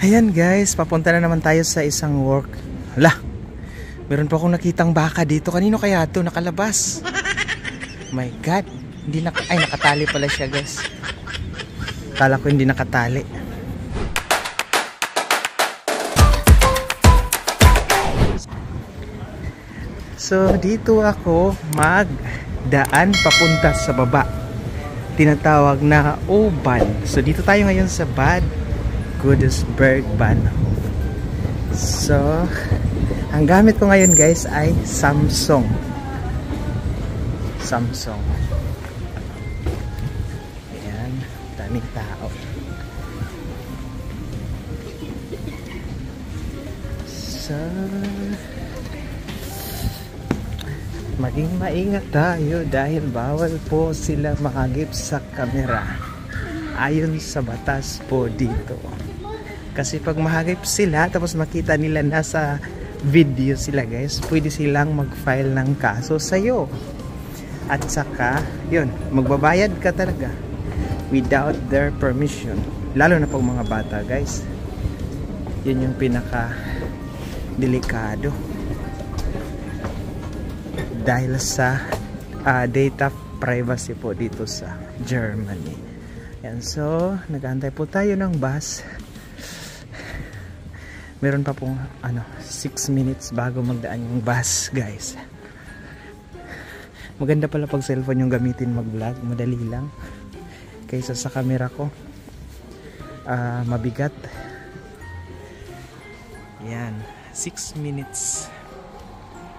Ayan guys, papunta na naman tayo sa isang work. Hala, meron pa akong nakitang baka dito. Kanino kaya ito nakalabas? My God, hindi nakatali pala siya guys. Kala ko hindi nakatali. So dito ako magdaan papunta sa baba. Tinatawag na O-Ban. So dito tayo ngayon sa Bad Godesberg-Ban. So ang gamit ko ngayon guys ay Samsung. Ayan, daming tao. So maging maingat tayo dahil bawal po sila makagip sa kamera ayon sa batas po dito. Kasi pag mahagip sila tapos makita nila nasa video sila guys, pwede silang mag-file ng kaso sa'yo. At saka yun, magbabayad ka talaga without their permission. Lalo na pag mga bata guys, yun yung pinaka delikado dahil sa data privacy po dito sa Germany. Yan, so nag-aantay po tayo ng bus. Meron pa pong 6 minutes bago magdaan yung bus guys. Maganda pala pag cellphone yung gamitin mag-vlog, madali lang kaysa sa camera ko mabigat. Yan, 6 minutes.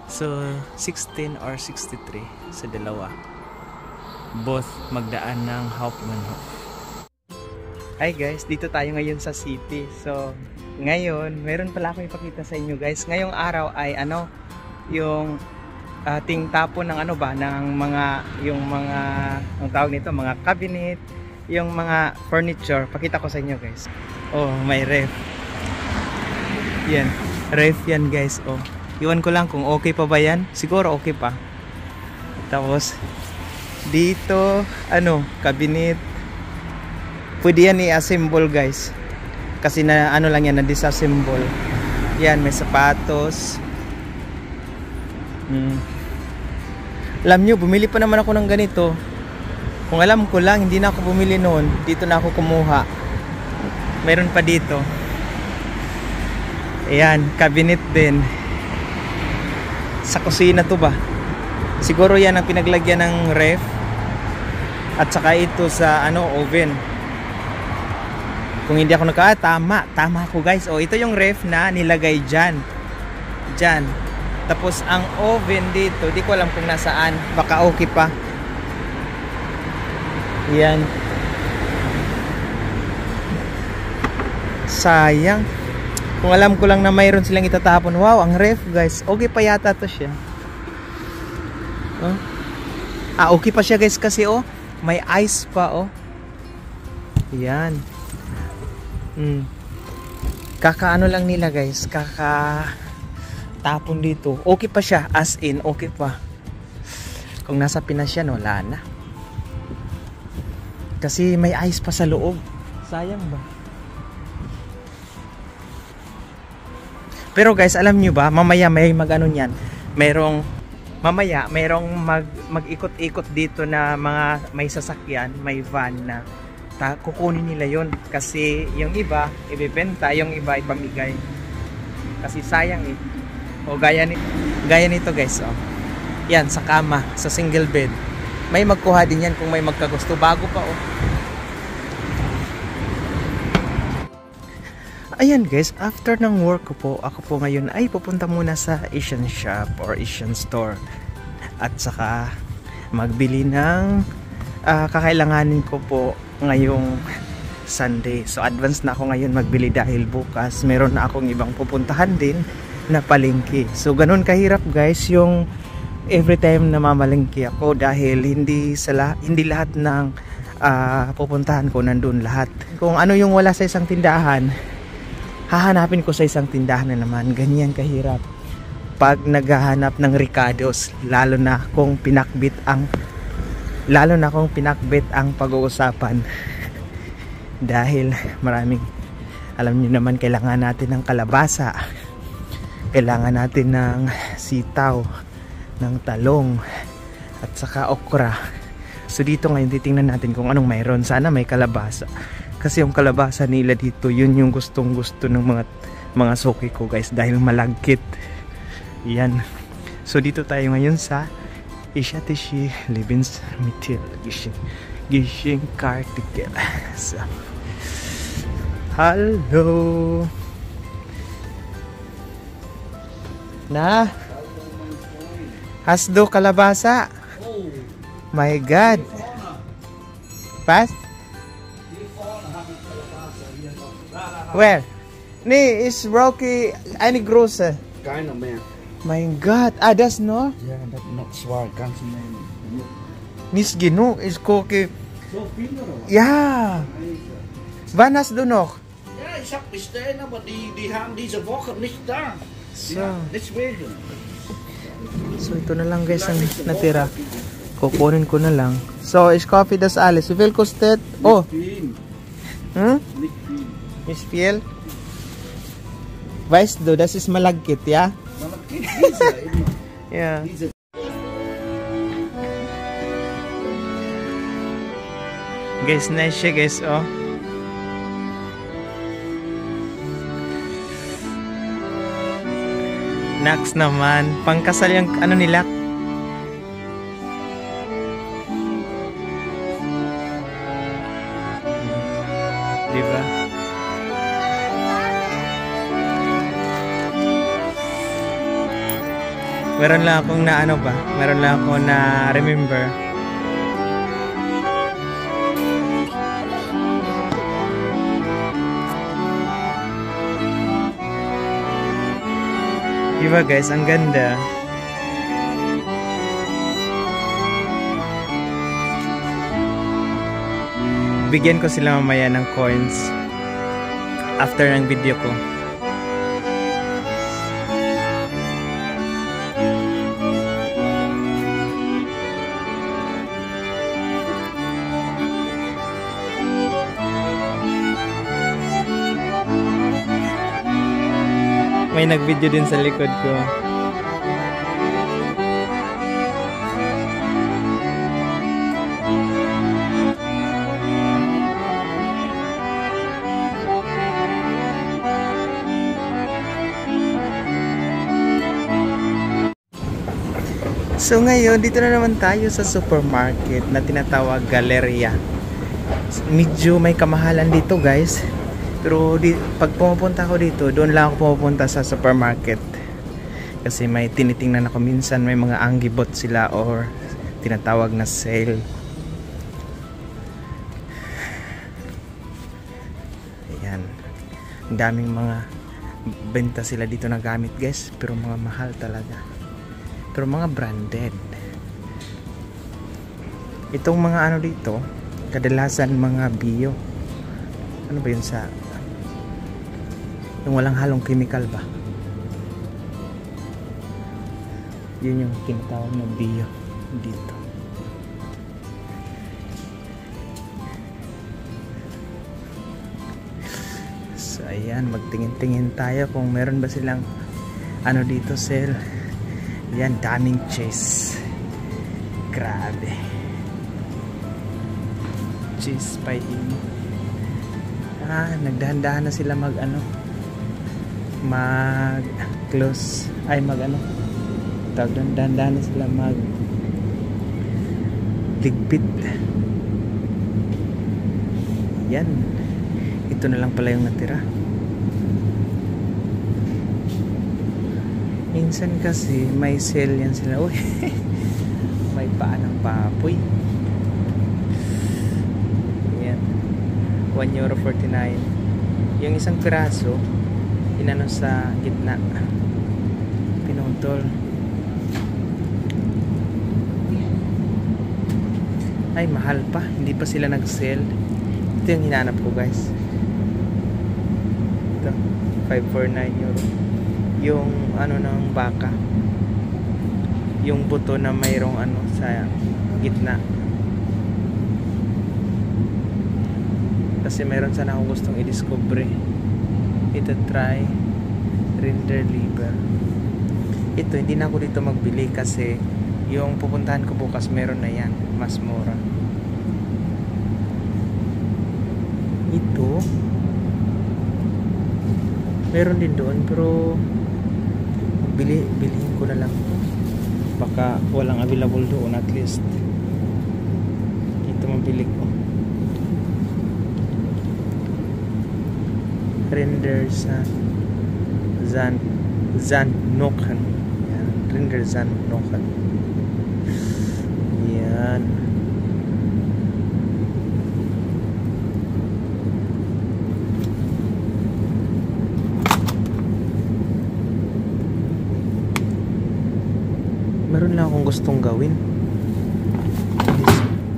So 16 or 63 sa dalawa, both magdaan ng Hauptbahnhof. Hi guys, dito tayo ngayon sa city. So ngayon, meron pala ako ipakita sa inyo guys. Ngayong araw ay yung tingtapon ng ng mga ang tawag nito, mga cabinet, yung mga furniture. Pakita ko sa inyo guys. Oh, may ref. Yan, ref yan guys. Oh, iwan ko lang kung okay pa ba yan. Siguro okay pa. Tapos dito cabinet. Pwede yan i-assemble guys. Kasi na lang yan, na disassemble. Yan, may sapatos. Alam nyo, bumili pa naman ako ng ganito. Kung alam ko lang, hindi na ako bumili noon. Dito na ako kumuha. Mayroon pa dito. Ayan, cabinet din. Sa kusina to ba? Siguro yan ang pinaglagyan ng ref. At saka ito sa oven. Kung hindi ako tama ako guys. Oh, ito yung ref na nilagay dyan. Tapos ang oven dito, di ko alam kung nasaan. Baka okay pa. Yan. Sayang. Kung alam ko lang na mayroon silang itatapon. Wow, ang ref guys. Okay pa yata to siya. Okay pa siya guys kasi may ice pa Yan. Kakaano lang nila guys, tapon dito. Okay pa siya, as in okay pa. Kung nasa Pinas yan, wala na. Kasi may ice pa sa loob. Sayang ba? Pero guys, alam nyo ba, mamaya may niyan. Merong mag-ikot-ikot dito na mga may sasakyan, may van na kukunin nila yon kasi yung iba ibebenta, yung iba ipamigay kasi sayang gaya nito guys yan sa kama, sa single bed, may magkuha din yan kung may magkagusto, bago pa Ayan guys, after ng work ko po, ako po ngayon ay pupunta muna sa Asian shop or Asian store at saka magbili ng kakailanganin ko po ngayong Sunday. So advance na ako ngayon magbili dahil bukas meron na akong ibang pupuntahan din na palengke. So ganun kahirap guys yung every time na mamalengke ako dahil hindi lahat ng pupuntahan ko nandun lahat. Kung ano yung wala sa isang tindahan, hahanapin ko sa isang tindahan na naman. Ganyan kahirap pag naghahanap ng Ricardos, lalo na kung pinakbit ang pag-uusapan dahil maraming Alam niyo naman, kailangan natin ng kalabasa, kailangan natin ng sitaw, ng talong, at saka okra. So dito ngayon titingnan natin kung anong mayroon. Sana may kalabasa, kasi yung kalabasa nila dito, yun yung gustong gusto ng mga suki ko guys, dahil malagkit. Yan. So dito tayo ngayon sa Ishatishi Lebensmittel Geschenkartikel. So hello. Na? Hasdo kalabasa? My God. Pas? Where? Nee, is Rocky any grocer? Kind of man. My God. Ah, that's no? Yeah, that's not swag. Can't name. Miss Gino is cookie. So, Pino. Ja. Wanneer du nog? Ja, ich hab bestellt, aber die haben diese Woche nicht da. So. Ja, deswegen. So ito na lang guys ang natira. Kukunin ko na lang. So, is coffee das alles. Wie viel kostet? Oh. Viel. Hm? Nicht viel. Miss Fiel? Weißt du, das ist malagkit, ja? Aber diese immer. Ja. Diese. Guys, nice siya guys, oh. Next naman, pangkasal yung ano nila. Diba? Meron lang akong na ano ba? Meron lang akong na remember. Diba guys, ang ganda. Bigyan ko sila mamaya ng coins after ng video ko. May nag-video din sa likod ko. So ngayon, dito na naman tayo sa supermarket na tinatawag Galleria. Medyo may kamahalan dito guys. Pero pag pumupunta ako dito, doon lang ako pumupunta sa supermarket. Kasi may tinitingnan ako minsan, may mga anggibot sila or tinatawag na sale. Ayan. Ang daming mga benta sila dito na gamit guys. Pero mga mahal talaga. Pero mga branded. Itong mga ano dito, kadalasan mga bio. Ano ba yun sa... yung walang halong chemical ba? Yun yung tinatawag na bio dito. So ayan, magtingin-tingin tayo kung meron ba silang ano dito sale. Yan, daming cheese. Grabe. Cheese pie in. Nagdahan-dahan na sila mag close ay mag dahan-dahan na sila mag ligpit. Yan, ito na lang pala yung natira. Minsan kasi may sale yan sila. Uy, may paa ng papoy. Yan, €1.49. Yung isang piraso inano sa gitna, pinutol. Ay, mahal pa, hindi pa sila nag-sell. Ito yung hinanap ko guys. Ito, €549. Yung ano ng baka, yung buto na mayroong ano sa gitna. Kasi mayroon sana akong gustong i-discover. Ito try render liver. Ito hindi na ako dito magbili kasi yung pupuntahan ko bukas meron na yan, mas mura. Ito meron din doon pero bilihin ko na lang. Baka walang available doon at least. Ito mabili ko. Render sa Zandnochen. Yan, render Zandnochen. Yan. Meron lang akong gustong gawin.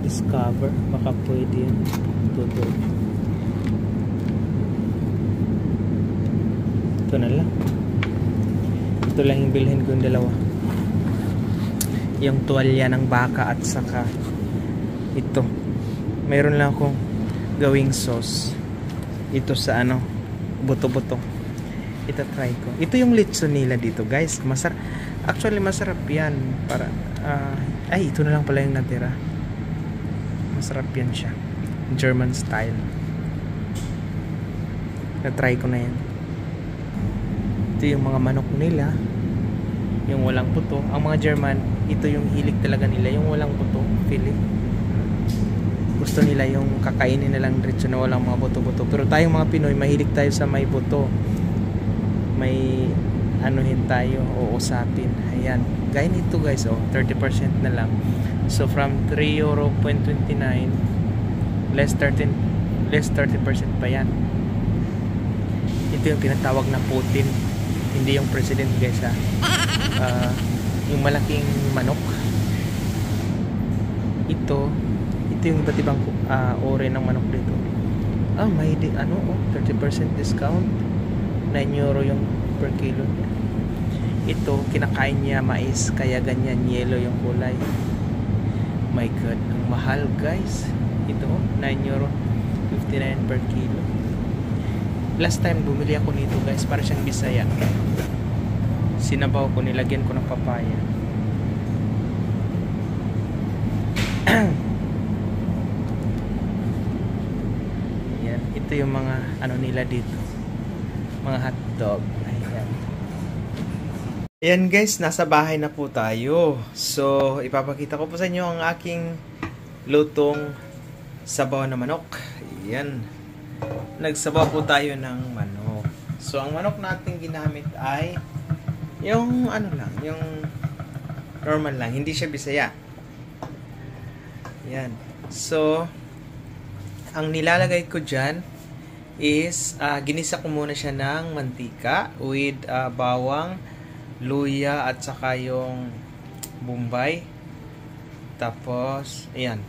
Discover, baka pwede yan. Ito na lang. Ito lang yung bilhin ko yung dalawa. Yung tuwalya ng baka at saka ito. Meron lang akong gawing sauce. Ito sa ano, buto-buto. Ito try ko. Ito yung litson nila dito, guys. Masarap. Actually, masarap yan. Para, ay, ito na lang pala yung natira. Masarap yan siya. German style. Na-try ko na yan. Ito yung mga manok nila. Yung walang puto. Ang mga German, ito yung hilig talaga nila. Yung walang puto, Philip. Gusto nila yung kakainin nilang diretso na walang mga buto-buto. Pero tayong mga Pinoy, mahilig tayo sa may buto. May anuhin tayo o usapin. Ayan. Gaya nito guys, oh, 30% na lang. So from €3.29 less 30% pa yan. Ito yung tinatawag na Putin. Hindi yung president guys ha. Yung malaking manok. Ito yung iba't ibang ore ng manok dito. May 30% discount. €9 yung per kilo. Ito, kinakain niya mais, kaya ganyan yellow yung kulay. My God, ang mahal guys. Ito, €9.59 per kilo. Last time bumili ako nito guys, para siyang Bisaya. Sinabaw ko, nilagyan ko ng papaya. Ayan, ito yung mga ano nila dito. Mga hotdog. Ayan guys, nasa bahay na po tayo. So, ipapakita ko po sa inyo ang aking lutong sabaw na manok. Ayan. Nagsabaw po tayo ng manok. So, ang manok natin ginamit ay yung ano lang, yung normal lang. Hindi siya Bisaya. Ayan. So, ang nilalagay ko dyan is ginisa ko muna siya ng mantika with bawang, luya at saka yung bombay. Tapos ayan,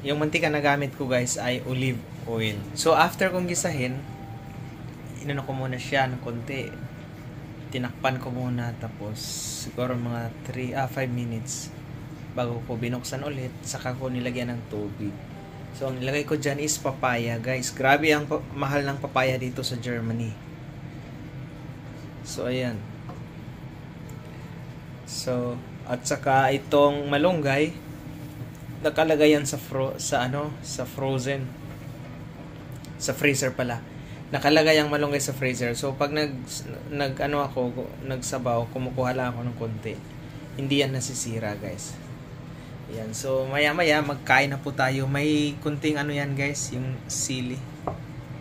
yung mantika na gamit ko guys ay olive oil. So after kong gisahin, inano ko muna siya ng konti, tinakpan ko muna, tapos siguro mga 5 minutes bago ko binuksan ulit, saka ko nilagyan ng tubig. So ang nilagay ko dyan is papaya guys. Grabe ang mahal ng papaya dito sa Germany. So ayan. So, at saka itong malunggay nakalagay yan sa frozen, sa freezer pala. Nakalagay ang malunggay sa freezer. So pag nagsabaw, kumukuha lang ako ng konti. Hindi yan nasisira, guys. Ayan. So maya-maya magkain na po tayo. May kunting ano yan, guys, yung sili.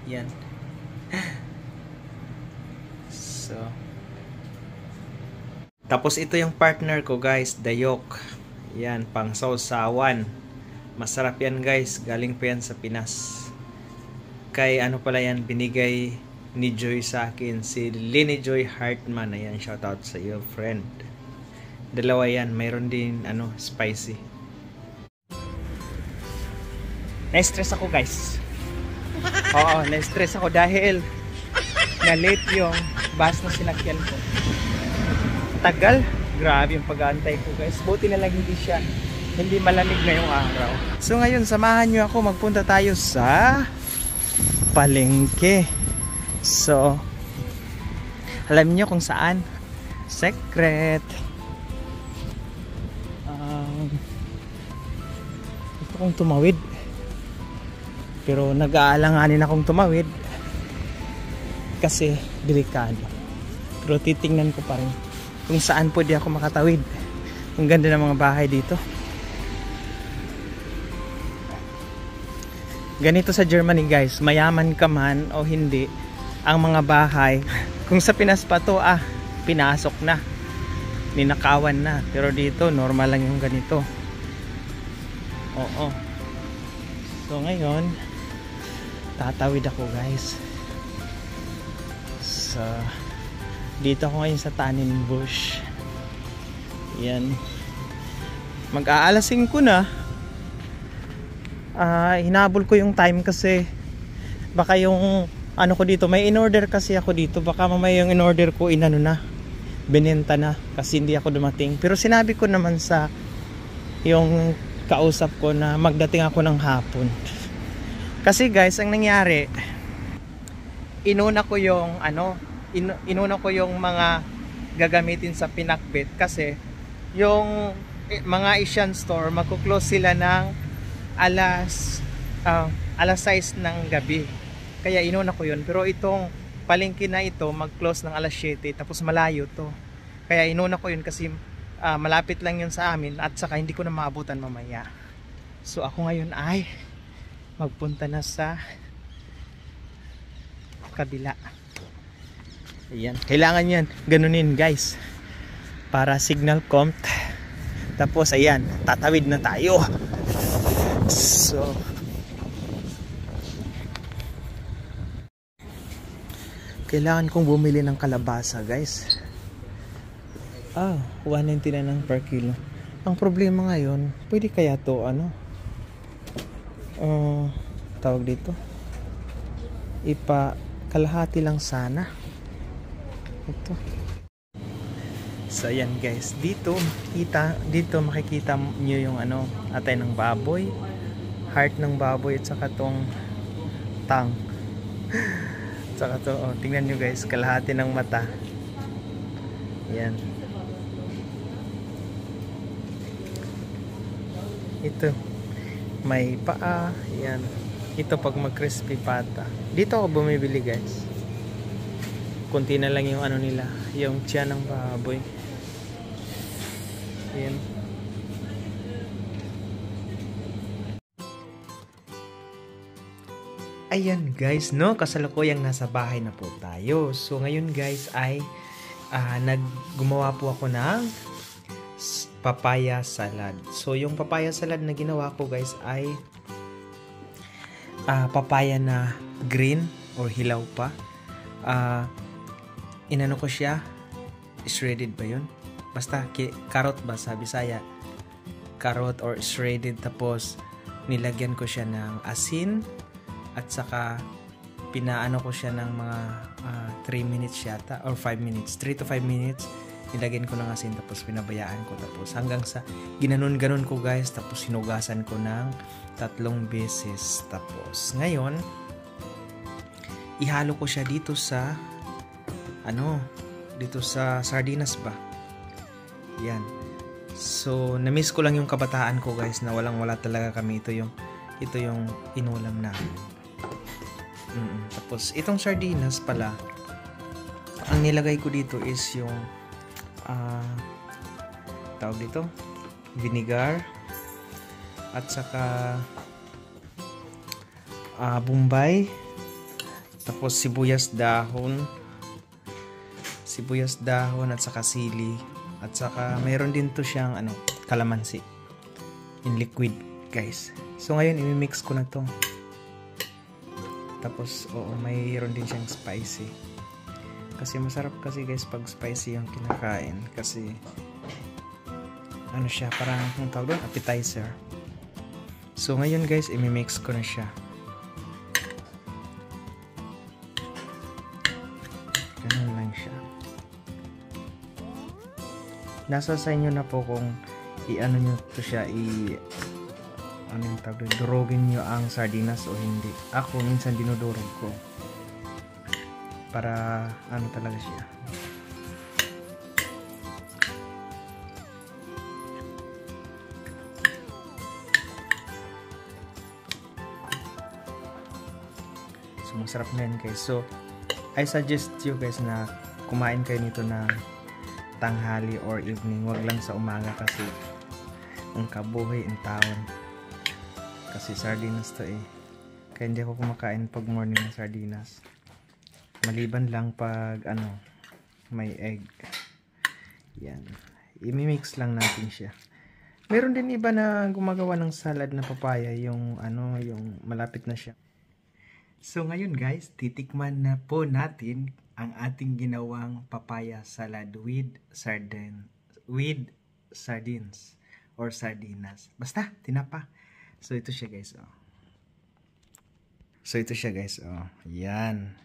Yan. So tapos ito yung partner ko guys, dayok. Yan, pang sausawan. Masarap yan guys, galing pa yan sa Pinas. Kay ano pala yan, binigay ni Joy sa akin, si Lini Joy Hartman. Ayan, shoutout sa iyo friend. Dalawa yan, mayroon din spicy. Na-stress ako guys. Oo, na-stress ako dahil na-late yung bus na sinakyan ko. Tagal, grabe yung pag-aantay ko guys. Buti na lang hindi malamig na yung araw. So ngayon, samahan nyo ako, magpunta tayo sa palengke. So Alam niyo kung saan? Secret. Gusto kong tumawid. Pero nag-aalanganin akong tumawid. Kasi delikado. Pero titingnan ko pa rin kung saan pwede ako makatawid. Ang ganda ng mga bahay dito. Ganito sa Germany guys, mayaman ka man o hindi, ang mga bahay, kung sa Pinas pa to, pinasok na, ninakawan na. Pero dito, normal lang yung ganito. Oo. So ngayon, tatawid ako guys. So, dito ako ngayon sa Tanin Bush. Yan. Mag-aalas 5 na. Hinabol ko yung time kasi baka yung ano ko dito, may in-order kasi ako dito, baka mamaya yung in-order ko inano na, binenta na kasi hindi ako dumating. Pero sinabi ko naman sa yung kausap ko na magdating ako ng hapon. Kasi guys, ang nangyari, inuna ko yung inuna ko yung mga gagamitin sa pinakbit kasi yung mga Asian store magko-close sila ng alas 6 ng gabi. Kaya inuna ko yun. Pero itong palengke na ito mag-close ng alas 7, tapos malayo to. Kaya inuna ko yun kasi malapit lang yun sa amin at saka hindi ko na maabutan mamaya. So ako ngayon ay magpunta na sa kabila. Ayan. Kailangan yan ganunin guys para signal comp. Tapos ayan, tatawid na tayo. So kailangan kong bumili ng kalabasa guys. 199 lang per kilo. Ang problema ngayon, pwede kaya to tawag dito, kalahati lang sana ito. So ayan guys, dito makikita nyo yung atay ng baboy, heart ng baboy, at saka tong tang. Saka to, tingnan nyo guys, kalahati ng mata. Yan. Ito, may paa. Yan. Ito pag mag-crispy pata. Dito ako bumibili guys. Kunti na lang yung nila, yung tiyan ng baboy. Yan. Ayan guys, kasalukuyang nasa bahay na po tayo. So ngayon guys ay gumawa po ako ng papaya salad. So yung papaya salad na ginawa ko guys ay papaya na green or hilaw pa. Inano ko siya, shredded ba yun? Basta carrot ba sa Bisaya? Carrot or shredded, tapos nilagyan ko siya ng asin. At saka pinaano ko siya ng mga 3 minutes yata or 5 minutes, 3 to 5 minutes. Nilagyan ko ng asin tapos pinabayaan ko, tapos hanggang sa ginanon-ganon ko guys, tapos hinugasan ko ng 3 beses. Tapos ngayon ihalo ko siya dito sa dito sa sardinas ba. Yan. So na-miss ko lang yung kabataan ko guys, na wala talaga kami. Ito yung inulam namin. Tapos itong sardinas pala, ang nilagay ko dito is yung tawag dito, vinegar, at saka bombay, tapos sibuyas dahon, at saka sili, at saka mayroon din to siyang kalamansi in liquid guys. So ngayon i-mix ko na to. Tapos mayroon din siyang spicy. Kasi masarap kasi guys pag spicy yung kinakain, kasi siya parang kung tawag doon, appetizer. So ngayon guys i-mix ko na siya. Ganun lang siya. Nasa sa inyo na po kung nyo to siya, yung tawag doon, durugin nyo ang sardinas o hindi. Ako minsan dinudurog ko para ano talaga siya. So masarap na yan guys. So I suggest you guys na kumain kayo nito na tanghali or evening, wag lang sa umaga kasi ang kabuhay in town. Kasi sardinas to eh. Kaya hindi ako kumakain pag morning ng sardinas. Maliban lang pag ano, may egg. Yan. I-mix lang natin siya. Meron din iba na gumagawa ng salad na papaya, yung ano, yung malapit na siya. So ngayon guys, titikman na po natin ang ating ginawang papaya salad with sardines or sardinas. Basta, tinapa. So ito siya guys, oh. Yan.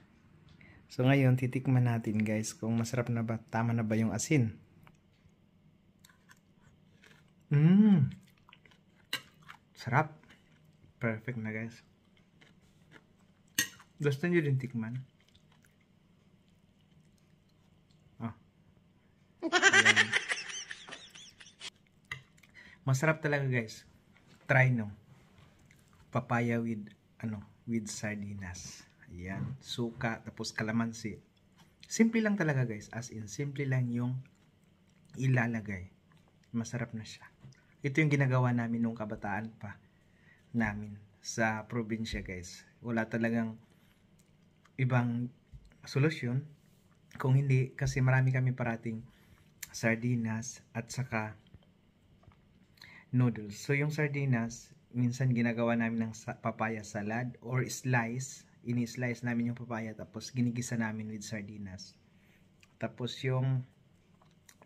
So ngayon, titikman natin guys kung masarap na ba, tama na ba yung asin. Sarap. Perfect na guys. Gusto nyo din tikman? Ayan. Masarap talaga guys. Try no. Papaya with sardinas. Ayan. Suka, tapos kalamansi. Simple lang talaga guys. As in, simple lang yung ilalagay. Masarap na siya. Ito yung ginagawa namin nung kabataan pa namin sa probinsya guys. Wala talagang ibang solusyon kung hindi, kasi marami kami parating sardinas at saka noodles. So yung sardinas, minsan ginagawa namin ng papaya salad or slice. Ini-slice namin yung papaya tapos ginigisa namin with sardinas. Tapos yung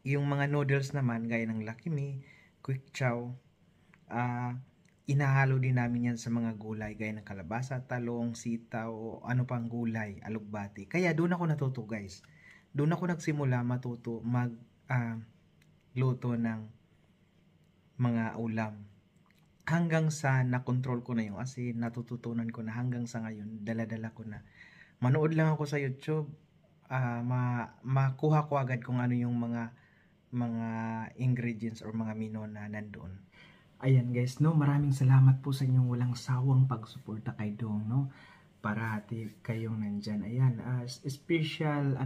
mga noodles naman gaya ng Lucky Me, Quick Chow, inahalo din namin yan sa mga gulay gaya ng kalabasa, talong, sitaw, o ano pang gulay, alugbati. Kaya doon ako natuto guys. Doon ako nagsimula matuto luto ng mga ulam. Hanggang sa nakontrol ko na yung asin, natututunan ko na hanggang sa ngayon, dala-dala ko na. Manood lang ako sa YouTube, makuha ko agad kung ano yung mga ingredients or mga menu na nandoon. Ayan guys, no, maraming salamat po sa inyong walang sawang pagsuporta kay Dong, no. Parati kayong nandyan. Ayan, special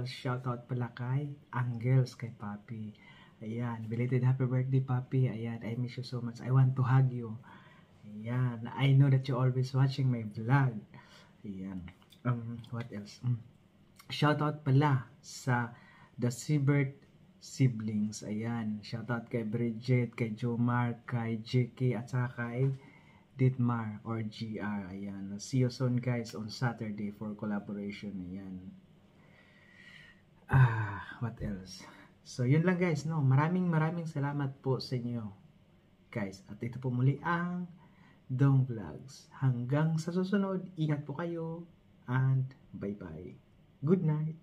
shoutout pala kay Angels, kay Papi. Ayan, belated happy birthday Papi. Ayan, I miss you so much. I want to hug you. Ayan, I know that you're always watching my vlog. Ayan, what else? Shoutout pala sa The Siebert siblings. Ayan, shoutout kay Bridget, kay Jomar, kay JK at saka kay Ditmar or GR. Ayan, see you soon guys on Saturday for collaboration. Ayan. What else? So yun lang guys, no. Maraming salamat po sa inyo guys. At ito po muli ang Dong Vlogs. Hanggang sa susunod, ingat po kayo and bye bye. Good night.